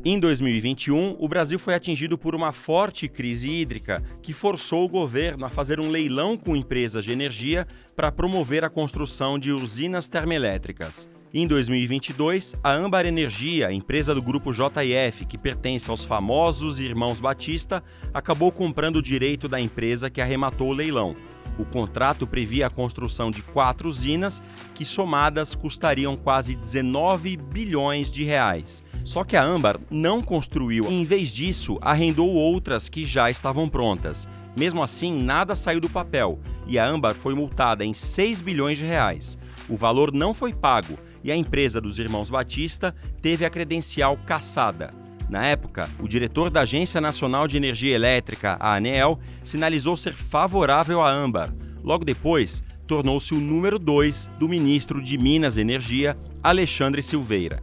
Em 2021, o Brasil foi atingido por uma forte crise hídrica que forçou o governo a fazer um leilão com empresas de energia para promover a construção de usinas termoelétricas. Em 2022, a Âmbar Energia, empresa do grupo JF, que pertence aos famosos irmãos Batista, acabou comprando o direito da empresa que arrematou o leilão. O contrato previa a construção de 4 usinas que, somadas, custariam quase 19 bilhões de reais. Só que a Âmbar não construiu e, em vez disso, arrendou outras que já estavam prontas. Mesmo assim, nada saiu do papel e a Âmbar foi multada em 6 bilhões de reais. O valor não foi pago e a empresa dos irmãos Batista teve a credencial cassada. Na época, o diretor da Agência Nacional de Energia Elétrica, a ANEEL, sinalizou ser favorável à Âmbar. Logo depois, tornou-se o número 2 do ministro de Minas e Energia, Alexandre Silveira.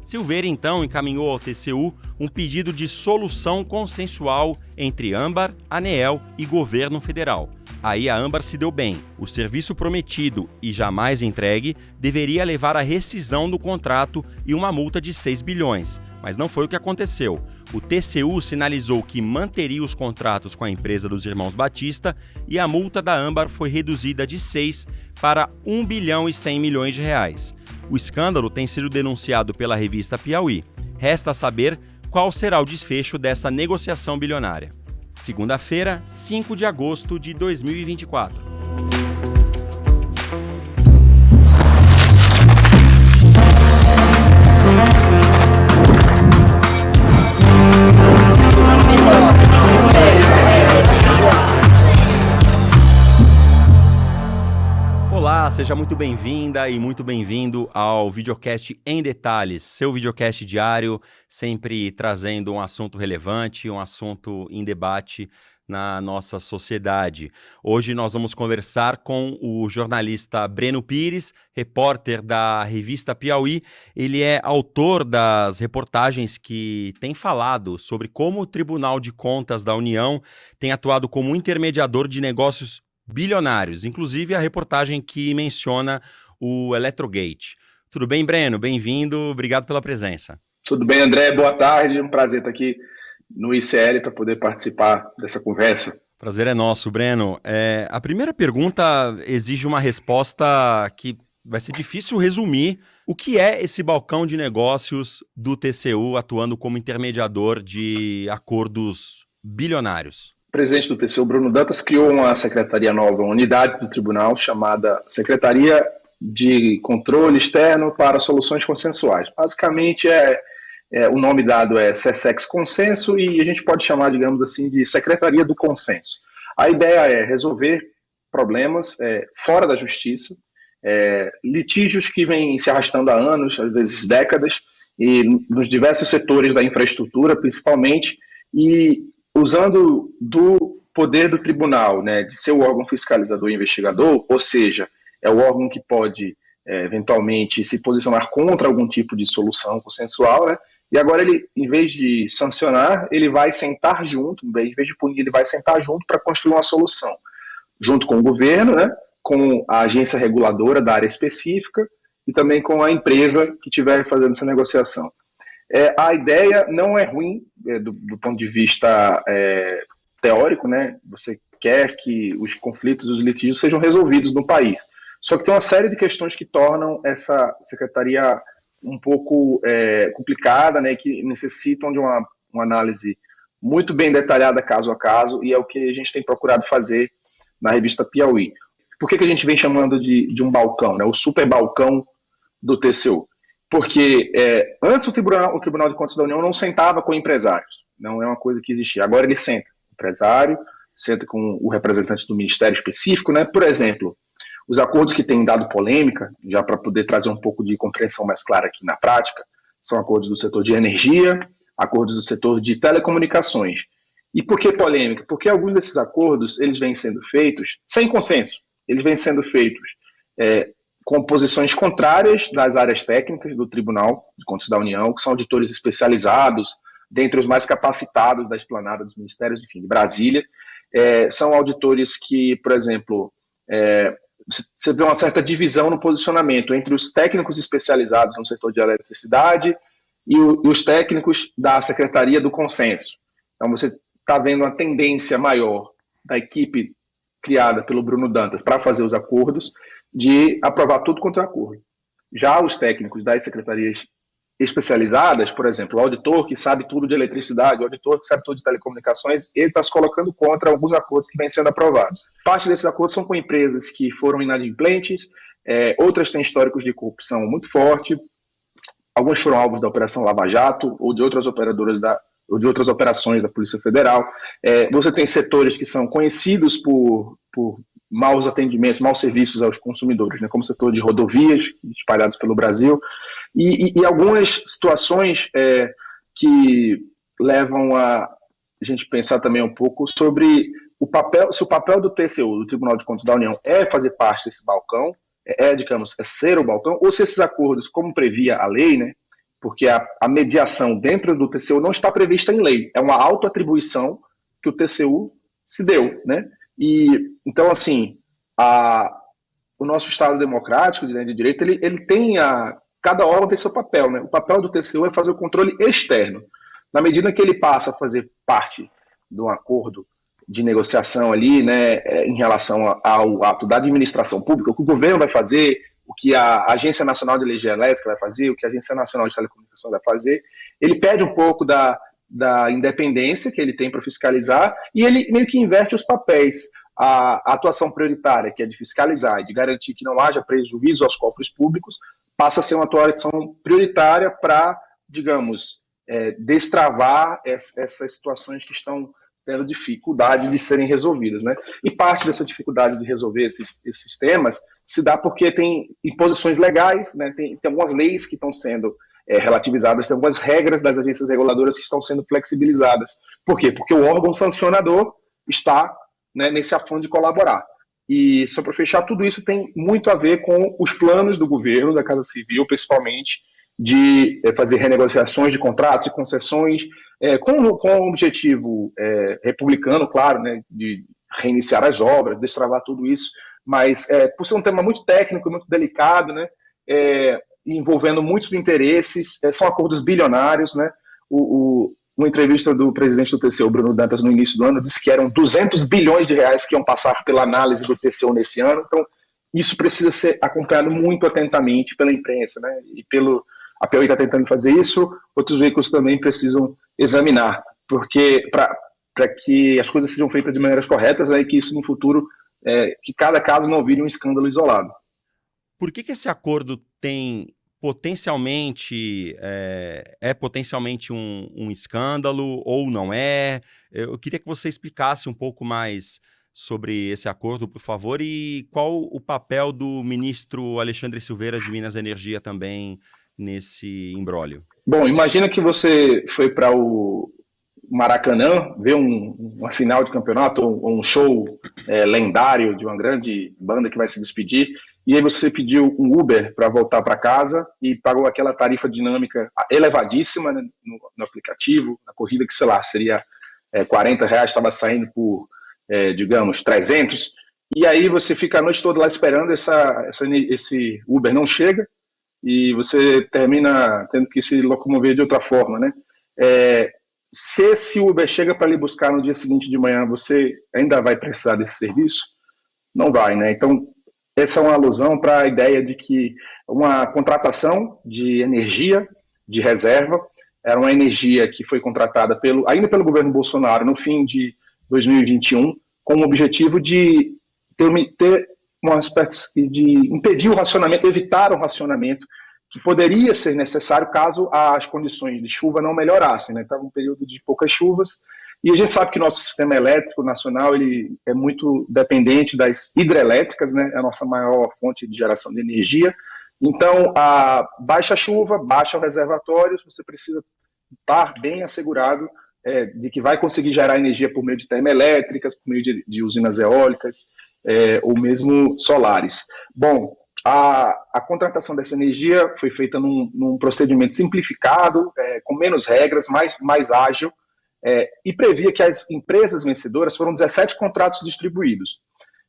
Silveira, então, encaminhou ao TCU um pedido de solução consensual entre Âmbar, ANEEL e governo federal. Aí a Âmbar se deu bem. O serviço prometido e jamais entregue deveria levar à rescisão do contrato e uma multa de 6 bilhões. Mas não foi o que aconteceu. O TCU sinalizou que manteria os contratos com a empresa dos irmãos Batista e a multa da Âmbar foi reduzida de 6 para 1 bilhão e 100 milhões de reais. O escândalo tem sido denunciado pela revista Piauí. Resta saber qual será o desfecho dessa negociação bilionária. Segunda-feira, 5 de agosto de 2024. Olá, seja muito bem-vinda e muito bem-vindo ao Videocast em Detalhes, seu videocast diário, sempre trazendo um assunto relevante, um assunto em debate na nossa sociedade. Hoje nós vamos conversar com o jornalista Breno Pires, repórter da revista Piauí. Ele é autor das reportagens que tem falado sobre como o Tribunal de Contas da União tem atuado como intermediador de negócios bilionários, inclusive a reportagem que menciona o Eletrogate. Tudo bem, Breno? Bem-vindo, obrigado pela presença. Tudo bem, André? Boa tarde, um prazer estar aqui no ICL para poder participar dessa conversa. Prazer é nosso, Breno. A primeira pergunta exige uma resposta que vai ser difícil resumir. O que é esse balcão de negócios do TCU atuando como intermediador de acordos bilionários? O presidente do TCU, Bruno Dantas, criou uma secretaria nova, uma unidade do tribunal chamada Secretaria de Controle Externo para Soluções Consensuais. Basicamente, o nome dado é SESEX Consenso e a gente pode chamar, digamos assim, de Secretaria do Consenso. A ideia é resolver problemas fora da justiça, litígios que vêm se arrastando há anos, às vezes décadas, e nos diversos setores da infraestrutura, principalmente, e usando do poder do tribunal, né, de ser o órgão fiscalizador e investigador, ou seja, é o órgão que pode, eventualmente, se posicionar contra algum tipo de solução consensual, né, e agora ele, em vez de sancionar, ele vai sentar junto, em vez de punir, ele vai sentar junto para construir uma solução, junto com o governo, né, com a agência reguladora da área específica e também com a empresa que estiver fazendo essa negociação. A ideia não é ruim do ponto de vista teórico, né? Você quer que os conflitos, os litígios sejam resolvidos no país. Só que tem uma série de questões que tornam essa secretaria um pouco complicada, né? Que necessitam de uma análise muito bem detalhada caso a caso, e é o que a gente tem procurado fazer na revista Piauí. Por que a gente vem chamando de um balcão, né? O super balcão do TCU? Porque antes o Tribunal de Contas da União não sentava com empresários, não é uma coisa que existia. Agora ele senta com o empresário, senta com o representante do ministério específico, né? Por exemplo, os acordos que têm dado polêmica, já para poder trazer um pouco de compreensão mais clara aqui na prática, são acordos do setor de energia, acordos do setor de telecomunicações. E por que polêmica? Porque alguns desses acordos eles vêm sendo feitos sem consenso, eles vêm sendo feitos com posições contrárias das áreas técnicas do Tribunal de Contas da União, que são auditores especializados, dentre os mais capacitados da esplanada dos ministérios, enfim, de Brasília. São auditores que, por exemplo, você vê uma certa divisão no posicionamento entre os técnicos especializados no setor de eletricidade e os técnicos da Secretaria do Consenso. Então, você está vendo uma tendência maior da equipe criada pelo Bruno Dantas para fazer os acordos, de aprovar tudo contra acordo. Já os técnicos das secretarias especializadas, por exemplo, o auditor que sabe tudo de eletricidade, o auditor que sabe tudo de telecomunicações, ele está se colocando contra alguns acordos que vêm sendo aprovados. Parte desses acordos são com empresas que foram inadimplentes, outras têm históricos de corrupção muito forte, alguns foram alvos da Operação Lava Jato ou de outras operações da Polícia Federal. Você tem setores que são conhecidos por maus atendimentos, maus serviços aos consumidores, né, como o setor de rodovias espalhados pelo Brasil, e algumas situações que levam a gente pensar também um pouco sobre se o papel do TCU, do Tribunal de Contas da União, é fazer parte desse balcão, digamos, ser o balcão, ou se esses acordos, como previa a lei, né, porque a mediação dentro do TCU não está prevista em lei, é uma autoatribuição que o TCU se deu, né? E então, assim, o nosso Estado democrático de direito, ele tem cada órgão tem seu papel, né? O papel do TCU é fazer o controle externo. Na medida que ele passa a fazer parte do acordo de negociação ali, né, em relação ao ato da administração pública, o que o governo vai fazer, o que a Agência Nacional de Energia Elétrica vai fazer, o que a Agência Nacional de Telecomunicações vai fazer, ele perde um pouco da independência que ele tem para fiscalizar e ele meio que inverte os papéis. A atuação prioritária, que é de fiscalizar e de garantir que não haja prejuízo aos cofres públicos, passa a ser uma atuação prioritária para, digamos, destravar essas situações que estão tendo dificuldade de serem resolvidas, né? E parte dessa dificuldade de resolver esses temas se dá porque tem imposições legais, né? Tem algumas leis que estão sendo relativizadas, tem algumas regras das agências reguladoras que estão sendo flexibilizadas. Por quê? Porque o órgão sancionador está, né, nesse afã de colaborar. E, só para fechar, tudo isso tem muito a ver com os planos do governo, da Casa Civil, principalmente, de fazer renegociações de contratos e concessões, com o objetivo republicano, claro, né, de reiniciar as obras, destravar tudo isso, mas por ser um tema muito técnico, muito delicado, né, envolvendo muitos interesses, são acordos bilionários, né? Uma entrevista do presidente do TCU, Bruno Dantas, no início do ano, disse que eram 200 bilhões de reais que iam passar pela análise do TCU nesse ano. Então, isso precisa ser acompanhado muito atentamente pela imprensa, né? E a Piauí está tentando fazer isso, outros veículos também precisam examinar, porque para que as coisas sejam feitas de maneiras corretas, né, e que isso no futuro, que cada caso não vire um escândalo isolado. Por que esse acordo tem potencialmente potencialmente um escândalo ou não é? Eu queria que você explicasse um pouco mais sobre esse acordo, por favor, e qual o papel do ministro Alexandre Silveira de Minas e Energia também nesse imbróglio. Bom, imagina que você foi para o Maracanã ver uma final de campeonato ou um show lendário de uma grande banda que vai se despedir, e aí você pediu um Uber para voltar para casa e pagou aquela tarifa dinâmica elevadíssima, né, no aplicativo, na corrida que, sei lá, seria R$40, estava saindo por, digamos, 300, e aí você fica a noite toda lá esperando, esse Uber não chega, e você termina tendo que se locomover de outra forma, né? Se esse Uber chega para lhe buscar no dia seguinte de manhã, você ainda vai precisar desse serviço? Não vai, né? Então, essa é uma alusão para a ideia de que uma contratação de energia de reserva era uma energia que foi contratada ainda pelo governo Bolsonaro no fim de 2021, com o objetivo de ter uma espécie de impedir o racionamento, evitar o racionamento que poderia ser necessário caso as condições de chuva não melhorassem, né? Estava um período de poucas chuvas, e a gente sabe que nosso sistema elétrico nacional ele é muito dependente das hidrelétricas, né? É a nossa maior fonte de geração de energia. Então, a baixa chuva, baixa reservatórios, você precisa estar bem assegurado de que vai conseguir gerar energia por meio de termoelétricas, por meio de usinas eólicas, ou mesmo solares. Bom, a contratação dessa energia foi feita num procedimento simplificado, com menos regras, mais ágil, e previa que as empresas vencedoras foram 17 contratos distribuídos.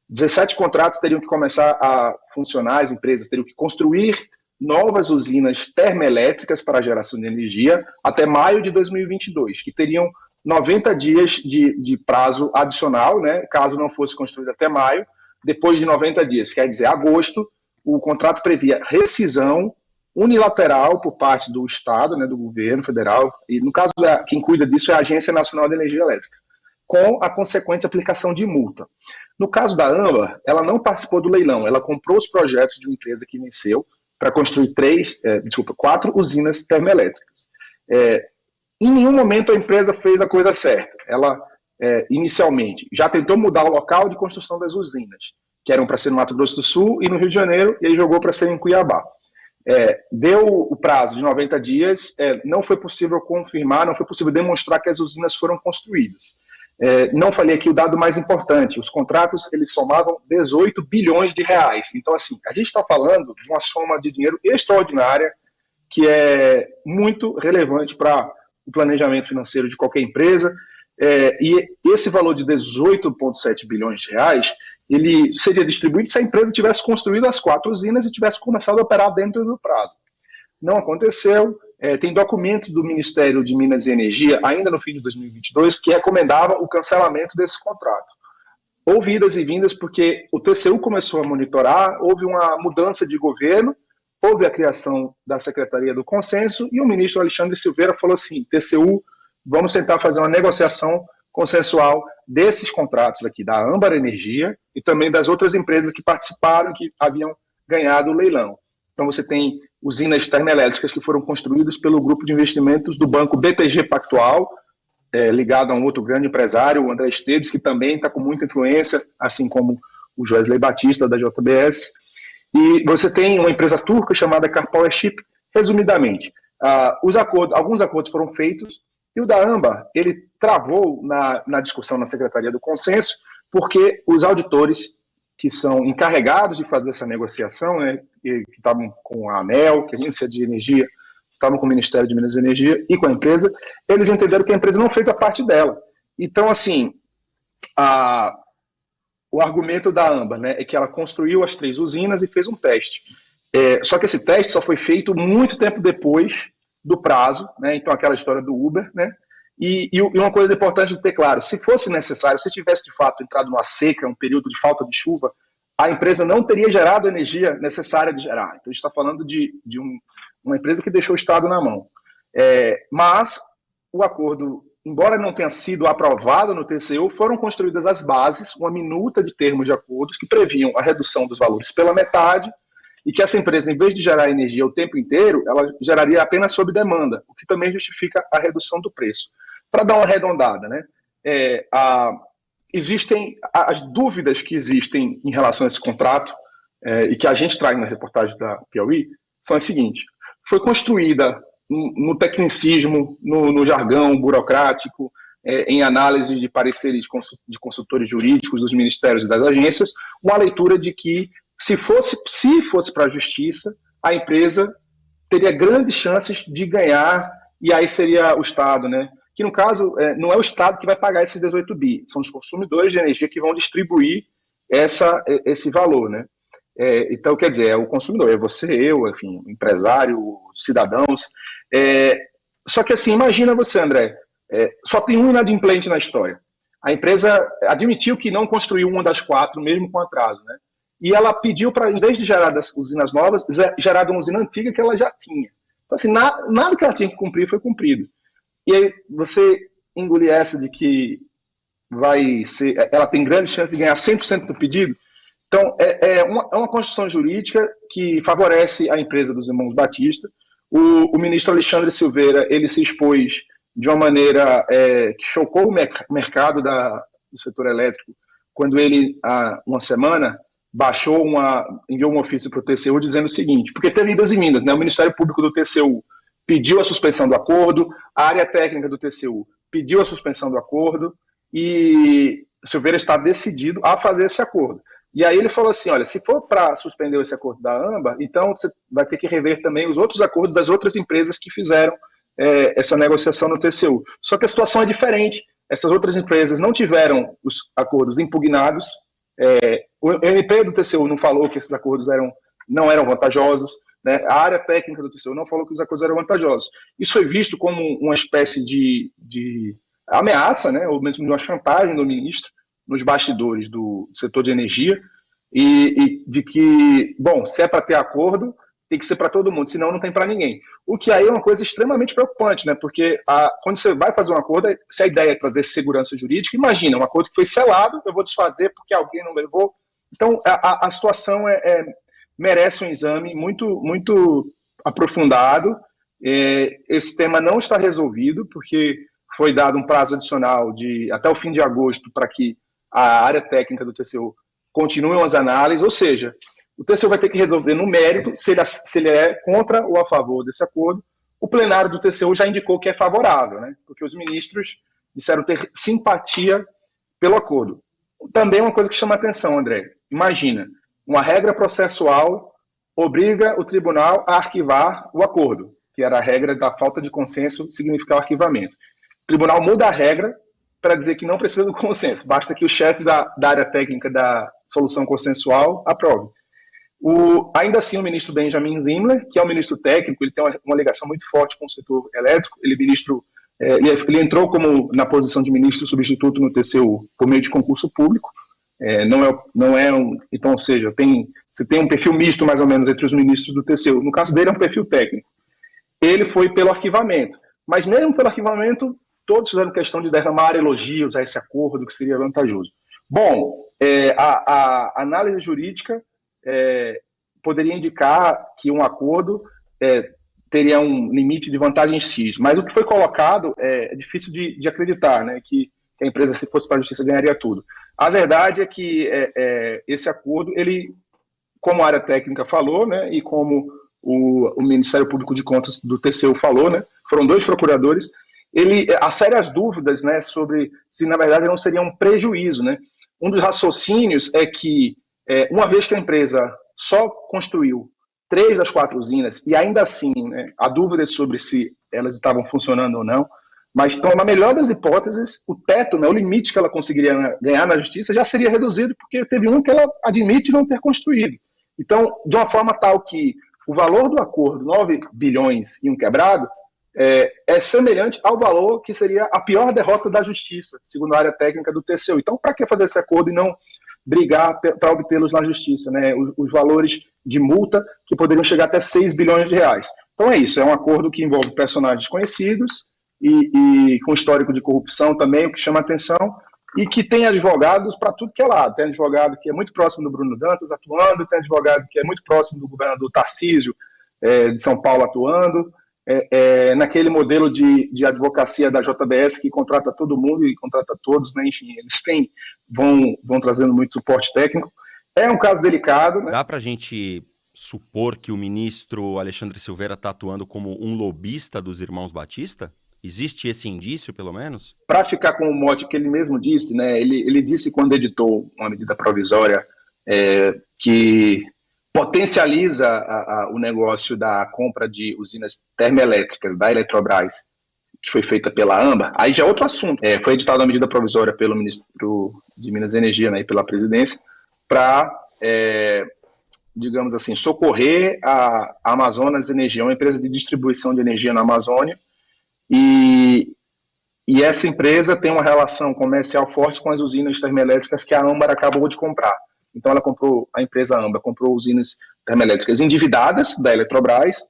17 contratos teriam que começar a funcionar, as empresas teriam que construir novas usinas termoelétricas para a geração de energia até maio de 2022, que teriam 90 dias de prazo adicional, né, caso não fosse construído até maio. Depois de 90 dias, quer dizer, agosto, o contrato previa rescisão unilateral por parte do Estado, né, do governo federal, e no caso quem cuida disso é a Agência Nacional de Energia Elétrica, com a consequente aplicação de multa. No caso da Âmbar, ela não participou do leilão, ela comprou os projetos de uma empresa que venceu para construir 4 usinas termoelétricas. Em nenhum momento a empresa fez a coisa certa. Ela, inicialmente, já tentou mudar o local de construção das usinas, que eram para ser no Mato Grosso do Sul e no Rio de Janeiro, e aí jogou para ser em Cuiabá. Deu o prazo de 90 dias, não foi possível confirmar, não foi possível demonstrar que as usinas foram construídas. Não falei aqui o dado mais importante, os contratos eles somavam 18 bilhões de reais. Então, assim, a gente está falando de uma soma de dinheiro extraordinária que é muito relevante para o planejamento financeiro de qualquer empresa, e esse valor de 18,7 bilhões de reais, ele seria distribuído se a empresa tivesse construído as 4 usinas e tivesse começado a operar dentro do prazo. Não aconteceu. Tem documento do Ministério de Minas e Energia, ainda no fim de 2022, que recomendava o cancelamento desse contrato. Houve idas e vindas porque o TCU começou a monitorar, houve uma mudança de governo, houve a criação da Secretaria do Consenso e o ministro Alexandre Silveira falou assim, TCU, vamos tentar fazer uma negociação consensual desses contratos aqui, da Âmbar Energia e também das outras empresas que participaram, que haviam ganhado o leilão. Então você tem usinas termoelétricas que foram construídas pelo grupo de investimentos do banco BTG Pactual, ligado a um outro grande empresário, o André Esteves, que também está com muita influência, assim como o Joesley Batista, da JBS. E você tem uma empresa turca chamada Karpower Ship. Resumidamente, alguns acordos foram feitos, e o da Âmbar, ele travou na discussão na Secretaria do Consenso, porque os auditores que são encarregados de fazer essa negociação, né, que estavam com a ANEEL, que é a Agência de Energia, estavam com o Ministério de Minas e Energia e com a empresa, eles entenderam que a empresa não fez a parte dela. Então, assim, o argumento da Âmbar, né, é que ela construiu as 3 usinas e fez um teste. Só que esse teste só foi feito muito tempo depois do prazo, né, então aquela história do Uber, né, e uma coisa importante de ter claro, se fosse necessário, se tivesse de fato entrado numa seca, um período de falta de chuva, a empresa não teria gerado a energia necessária de gerar. Então a gente está falando de uma empresa que deixou o Estado na mão. Mas o acordo, embora não tenha sido aprovado no TCU, foram construídas as bases, uma minuta de termos de acordos que previam a redução dos valores pela metade e que essa empresa, em vez de gerar energia o tempo inteiro, ela geraria apenas sob demanda, o que também justifica a redução do preço. Para dar uma arredondada, né, existem as dúvidas que existem em relação a esse contrato e que a gente traz na reportagem da Piauí são as seguintes. Foi construída no tecnicismo, no jargão burocrático, em análise de pareceres de consultores jurídicos dos ministérios e das agências, uma leitura de que se fosse para a justiça, a empresa teria grandes chances de ganhar, e aí seria o Estado, né? Que no caso não é o Estado que vai pagar esses 18 bi, são os consumidores de energia que vão distribuir esse valor, né? Então, quer dizer, é o consumidor, é você, eu, enfim, empresário, cidadãos. Só que assim, imagina você, André, só tem um inadimplente na história. A empresa admitiu que não construiu uma das 4, mesmo com atraso, né? E ela pediu para, em vez de gerar das usinas novas, gerar de uma usina antiga que ela já tinha. Então, assim, nada que ela tinha que cumprir foi cumprido. E aí você engolir essa de que ela tem grande chance de ganhar 100% do pedido. Então, é uma construção jurídica que favorece a empresa dos irmãos Batista. O ministro Alexandre Silveira, ele se expôs de uma maneira que chocou o mercado do setor elétrico, quando ele, há uma semana, enviou um ofício para o TCU dizendo o seguinte, porque teve idas e vindas, né? O Ministério Público do TCU pediu a suspensão do acordo, a área técnica do TCU pediu a suspensão do acordo e Silveira está decidido a fazer esse acordo. E aí ele falou assim, olha, se for para suspender esse acordo da Âmbar, então você vai ter que rever também os outros acordos das outras empresas que fizeram essa negociação no TCU. Só que a situação é diferente. Essas outras empresas não tiveram os acordos impugnados, o MP do TCU não falou que esses acordos não eram vantajosos, né? A área técnica do TCU não falou que os acordos eram vantajosos. Isso foi visto como uma espécie de ameaça, né? Ou mesmo de uma chantagem do ministro nos bastidores do setor de energia, e de que, bom, se é para ter acordo, tem que ser para todo mundo, senão não tem para ninguém. O que aí é uma coisa extremamente preocupante, né? Porque quando você vai fazer um acordo, se a ideia é trazer segurança jurídica, imagina, um acordo que foi selado, eu vou desfazer porque alguém não levou. Então, a situação merece um exame muito, muito aprofundado. Esse tema não está resolvido, porque foi dado um prazo adicional de até o fim de agosto para que a área técnica do TCU continue as análises, ou seja, o TCU vai ter que resolver no mérito se ele é contra ou a favor desse acordo. O plenário do TCU já indicou que é favorável, né? Porque os ministros disseram ter simpatia pelo acordo. Também uma coisa que chama atenção, André. Imagina, uma regra processual obriga o tribunal a arquivar o acordo, que era a regra da falta de consenso significar o arquivamento. O tribunal muda a regra para dizer que não precisa do consenso, basta que o chefe da área técnica da solução consensual aprove. Ainda assim, o ministro Benjamin Zimmer, que é um ministro técnico, ele tem uma ligação muito forte com o setor elétrico, ele entrou na posição de ministro substituto no TCU por meio de concurso público, então, ou seja, você tem um perfil misto mais ou menos entre os ministros do TCU, no caso dele é um perfil técnico. Ele foi pelo arquivamento, mas mesmo pelo arquivamento, todos fizeram questão de derramar elogios a esse acordo, que seria vantajoso. Bom, a análise jurídica poderia indicar que um acordo teria um limite de vantagens X, mas o que foi colocado é difícil de acreditar, né, que a empresa, se fosse para a justiça, ganharia tudo. A verdade é que esse acordo, ele, como a área técnica falou, né, e como o Ministério Público de Contas do TCU falou, né, foram 2 procuradores, há sérias dúvidas, né, sobre se, na verdade, não seria um prejuízo, né. Um dos raciocínios é que, uma vez que a empresa só construiu 3 das 4 usinas, e ainda assim, né, há dúvidas sobre se elas estavam funcionando ou não, mas, então, na melhor das hipóteses, o teto, né, o limite que ela conseguiria ganhar na justiça já seria reduzido, porque teve um que ela admite não ter construído. Então, de uma forma tal que o valor do acordo, 9 bilhões e um quebrado, é semelhante ao valor que seria a pior derrota da justiça, segundo a área técnica do TCU. Então, para que fazer esse acordo e não brigar para obtê-los na justiça, né? Os valores de multa que poderiam chegar até 6 bilhões de reais. Então é isso, é um acordo que envolve personagens conhecidos e com histórico de corrupção também, o que chama atenção, e que tem advogados para tudo que é lado. Tem advogado que é muito próximo do Bruno Dantas atuando, tem advogado que é muito próximo do governador Tarcísio de São Paulo atuando, naquele modelo de advocacia da JBS que contrata todo mundo e contrata todos, né? Enfim, eles vão trazendo muito suporte técnico. É um caso delicado, né? Dá para a gente supor que o ministro Alexandre Silveira está atuando como um lobista dos irmãos Batista? Existe esse indício, pelo menos? Para ficar com o mote que ele mesmo disse, né? Ele disse quando editou uma medida provisória que potencializa o negócio da compra de usinas termoelétricas da Eletrobras, que foi feita pela AMBA, aí já é outro assunto. Foi editada uma medida provisória pelo ministro de Minas e Energia, né, e pela presidência, para, digamos assim, socorrer a Amazonas Energia, uma empresa de distribuição de energia na Amazônia, e essa empresa tem uma relação comercial forte com as usinas termoelétricas que a AMBA acabou de comprar. Então, a empresa AMBA comprou usinas termoelétricas endividadas da Eletrobras,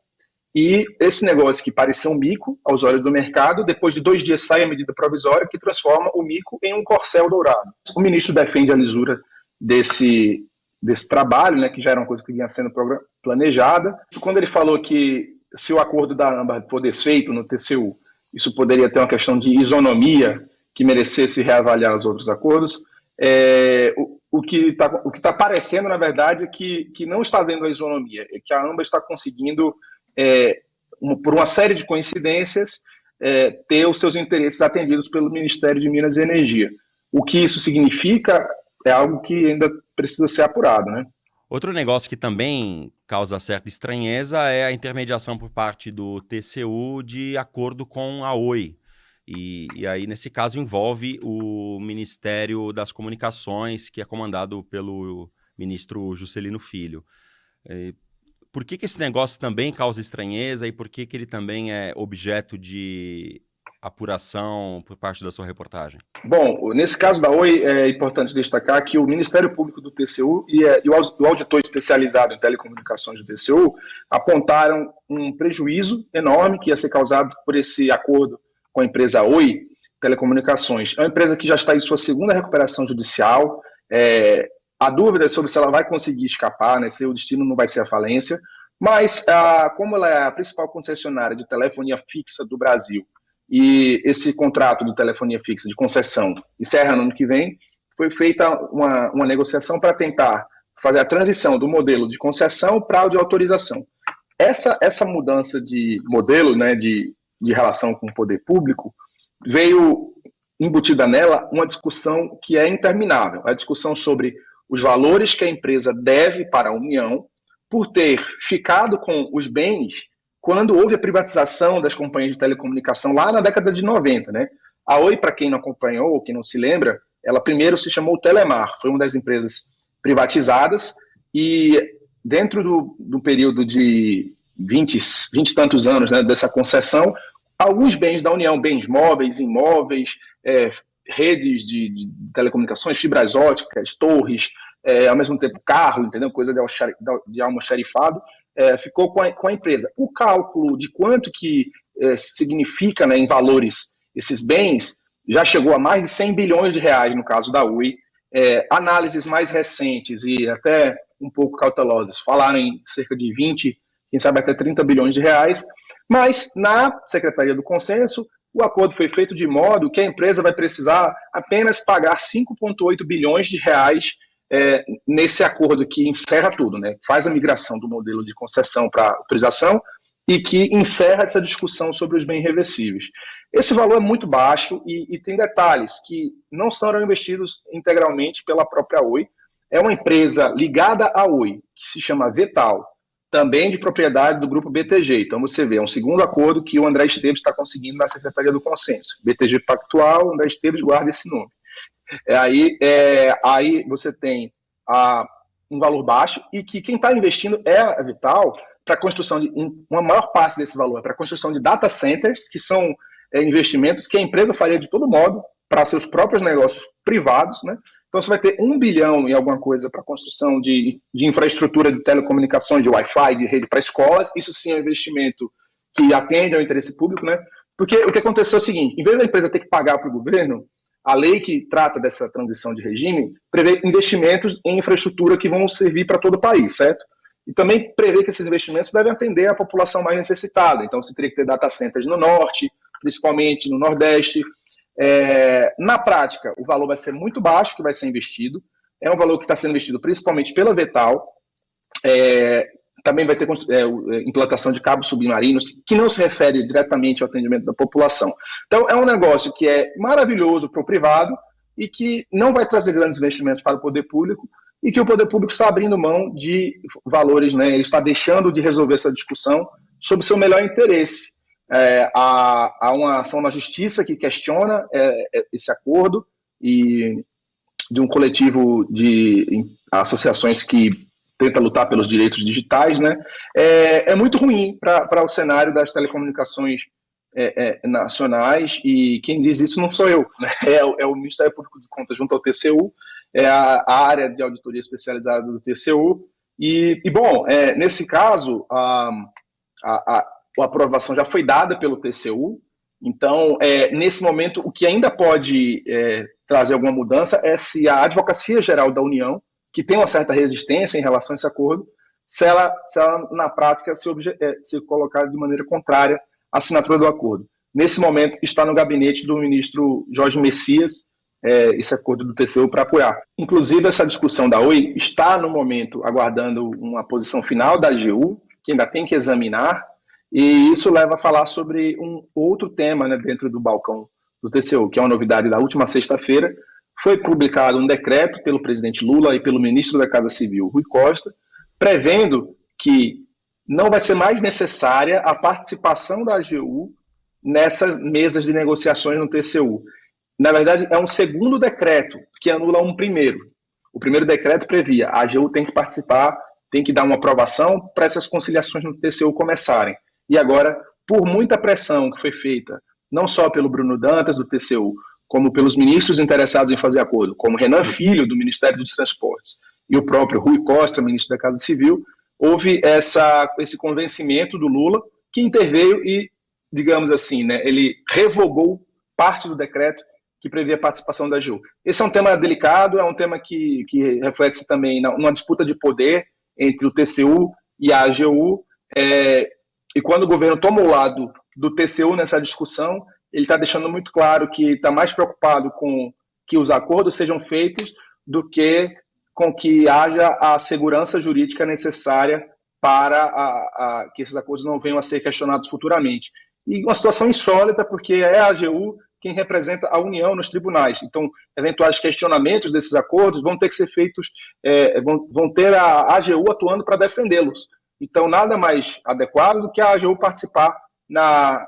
e esse negócio que parecia um mico aos olhos do mercado, depois de 2 dias sai a medida provisória que transforma o mico em um corcel dourado. O ministro defende a lisura desse trabalho, né, que já era uma coisa que vinha sendo planejada. Quando ele falou que se o acordo da AMBA for desfeito no TCU, isso poderia ter uma questão de isonomia que merecesse reavaliar os outros acordos, o que está parecendo, na verdade, é que não está havendo a isonomia, é que a AMBA está conseguindo, por uma série de coincidências, ter os seus interesses atendidos pelo Ministério de Minas e Energia. O que isso significa é algo que ainda precisa ser apurado, né? Outro negócio que também causa certa estranheza é a intermediação por parte do TCU de acordo com a Oi. E aí, nesse caso, envolve o Ministério das Comunicações, que é comandado pelo ministro Juscelino Filho. Por que esse negócio também causa estranheza e por que ele também é objeto de apuração por parte da sua reportagem? Bom, nesse caso da Oi, é importante destacar que o Ministério Público do TCU e o auditor especializado em telecomunicações do TCU apontaram um prejuízo enorme que ia ser causado por esse acordo com a empresa Oi Telecomunicações. É uma empresa que já está em sua segunda recuperação judicial. A dúvida é sobre se ela vai conseguir escapar, né, se o destino não vai ser a falência, mas como ela é a principal concessionária de telefonia fixa do Brasil, e esse contrato de telefonia fixa de concessão encerra no ano que vem, foi feita uma negociação para tentar fazer a transição do modelo de concessão para o de autorização. Essa mudança de modelo, né, de relação com o poder público, veio embutida nela uma discussão que é interminável, a discussão sobre os valores que a empresa deve para a União por ter ficado com os bens quando houve a privatização das companhias de telecomunicação lá na década de 90, né? A Oi, para quem não acompanhou ou quem não se lembra, ela primeiro se chamou Telemar, foi uma das empresas privatizadas e dentro do período de 20 e tantos anos, né, dessa concessão, alguns bens da União, bens móveis, imóveis, redes de telecomunicações, fibras óticas, torres, ao mesmo tempo carro, entendeu? Coisa de almoxarifado, ficou com a empresa. O cálculo de quanto que significa, né, em valores esses bens já chegou a mais de 100 bilhões de reais no caso da Oi. Análises mais recentes e até um pouco cautelosas falaram em cerca de 20, quem sabe até 30 bilhões de reais, mas na Secretaria do Consenso o acordo foi feito de modo que a empresa vai precisar apenas pagar 5,8 bilhões de reais nesse acordo que encerra tudo, né? Faz a migração do modelo de concessão para autorização e que encerra essa discussão sobre os bens reversíveis. Esse valor é muito baixo e tem detalhes que não serão investidos integralmente pela própria Oi. É uma empresa ligada à Oi, que se chama Vetal, também de propriedade do grupo BTG. Então você vê, é um segundo acordo que o André Esteves está conseguindo na Secretaria do Consenso. BTG Pactual, André Esteves guarda esse nome. Aí você tem um valor baixo e que quem está investindo é a Vital para a construção de uma maior parte desse valor, para a construção de data centers, que são investimentos que a empresa faria de todo modo para seus próprios negócios privados, né? Então você vai ter 1 bilhão e alguma coisa para a construção de infraestrutura de telecomunicações, de Wi-Fi, de rede para escolas. Isso sim é um investimento que atende ao interesse público, né? Porque o que aconteceu é o seguinte: em vez da empresa ter que pagar para o governo, a lei que trata dessa transição de regime prevê investimentos em infraestrutura que vão servir para todo o país, certo? E também prevê que esses investimentos devem atender a população mais necessitada. Então, você teria que ter data centers no norte, principalmente no nordeste. Na prática, o valor vai ser muito baixo que vai ser investido. É um valor que está sendo investido principalmente pela Vetal. Também vai ter implantação de cabos submarinos, que não se refere diretamente ao atendimento da população. Então, é um negócio que é maravilhoso para o privado e que não vai trazer grandes investimentos para o poder público e que o poder público está abrindo mão de valores, né? Ele está deixando de resolver essa discussão sob seu melhor interesse. Há uma ação na justiça que questiona esse acordo e de um coletivo de associações que tenta lutar pelos direitos digitais, né? É muito ruim para o cenário das telecomunicações nacionais, e quem diz isso não sou eu, né? É o Ministério Público de Contas junto ao TCU, é a área de auditoria especializada do TCU, bom, nesse caso, a aprovação já foi dada pelo TCU, então, nesse momento, o que ainda pode trazer alguma mudança é se a Advocacia Geral da União, que tem uma certa resistência em relação a esse acordo, se ela na prática, se colocar de maneira contrária à assinatura do acordo. Nesse momento, está no gabinete do ministro Jorge Messias, esse acordo do TCU para apoiar. Inclusive, essa discussão da Oi está, no momento, aguardando uma posição final da AGU, que ainda tem que examinar, e isso leva a falar sobre um outro tema, né, dentro do balcão do TCU, que é uma novidade da última sexta-feira. Foi publicado um decreto pelo presidente Lula e pelo ministro da Casa Civil, Rui Costa, prevendo que não vai ser mais necessária a participação da AGU nessas mesas de negociações no TCU. Na verdade, é um segundo decreto que anula um primeiro. O primeiro decreto previa a AGU tem que participar tem que dar uma aprovação para essas conciliações no TCU começarem. E agora, por muita pressão que foi feita, não só pelo Bruno Dantas, do TCU, como pelos ministros interessados em fazer acordo, como Renan Filho, do Ministério dos Transportes, e o próprio Rui Costa, ministro da Casa Civil, houve esse convencimento do Lula, que interveio e, digamos assim, né, ele revogou parte do decreto que previa a participação da AGU. Esse é um tema delicado, é um tema que reflete também numa disputa de poder entre o TCU e a AGU, e quando o governo toma o lado do TCU nessa discussão, ele está deixando muito claro que está mais preocupado com que os acordos sejam feitos do que com que haja a segurança jurídica necessária para que esses acordos não venham a ser questionados futuramente. E uma situação insólita, porque é a AGU quem representa a União nos tribunais. Então, eventuais questionamentos desses acordos vão ter que ser feitos, vão ter a AGU atuando para defendê-los. Então, nada mais adequado do que a AGU participar na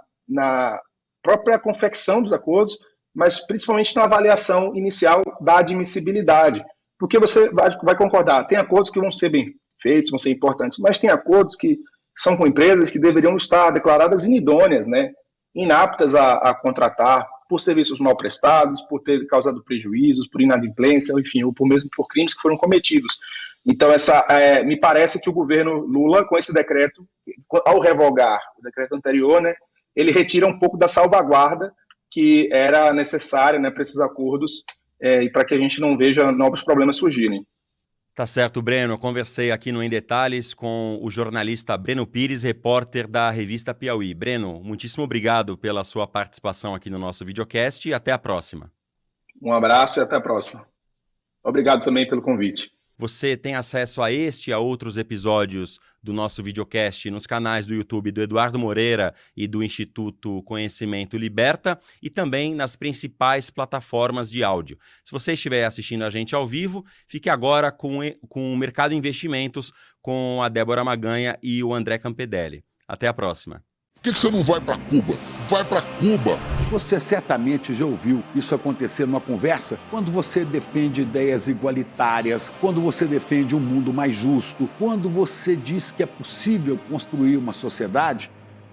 própria confecção dos acordos, mas principalmente na avaliação inicial da admissibilidade. Porque você vai concordar, tem acordos que vão ser bem feitos, vão ser importantes, mas tem acordos que são com empresas que deveriam estar declaradas inidôneas, né, inaptas a contratar, por serviços mal prestados, por ter causado prejuízos, por inadimplência, enfim, ou mesmo por crimes que foram cometidos. Então, me parece que o governo Lula, com esse decreto, ao revogar o decreto anterior, né, ele retira um pouco da salvaguarda que era necessária, né, para esses acordos e para que a gente não veja novos problemas surgirem. Tá certo, Breno. Eu conversei aqui no Em Detalhes com o jornalista Breno Pires, repórter da revista Piauí. Breno, muitíssimo obrigado pela sua participação aqui no nosso videocast e até a próxima. Um abraço e até a próxima. Obrigado também pelo convite. Você tem acesso a este e a outros episódios do nosso videocast nos canais do YouTube do Eduardo Moreira e do Instituto Conhecimento Liberta e também nas principais plataformas de áudio. Se você estiver assistindo a gente ao vivo, fique agora com o Mercado Investimentos com a Débora Maganha e o André Campedelli. Até a próxima. Por que você não vai para Cuba? Vai para Cuba! Você certamente já ouviu isso acontecer numa conversa quando você defende ideias igualitárias, quando você defende um mundo mais justo, quando você diz que é possível construir uma sociedade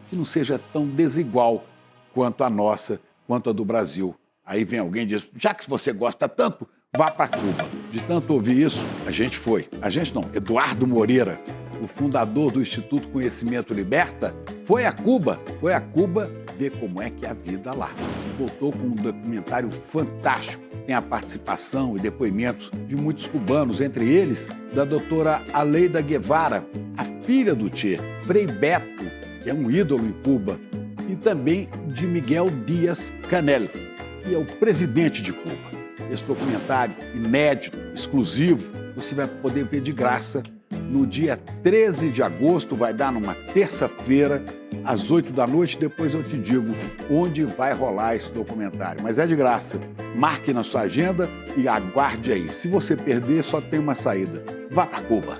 que não seja tão desigual quanto a nossa, quanto a do Brasil. Aí vem alguém e diz, já que você gosta tanto, vá para Cuba. De tanto ouvir isso, a gente foi. A gente não, Eduardo Moreira, o fundador do Instituto Conhecimento Liberta, foi a Cuba ver como é que é a vida lá. Voltou com um documentário fantástico. Tem a participação e depoimentos de muitos cubanos, entre eles da doutora Aleida Guevara, a filha do Che, Frei Beto, que é um ídolo em Cuba, e também de Miguel Díaz-Canel, que é o presidente de Cuba. Esse documentário inédito, exclusivo, você vai poder ver de graça no dia 13 de agosto, vai dar numa terça-feira, às 8 da noite. Depois eu te digo onde vai rolar esse documentário. Mas é de graça. Marque na sua agenda e aguarde aí. Se você perder, só tem uma saída. Vá para Cuba.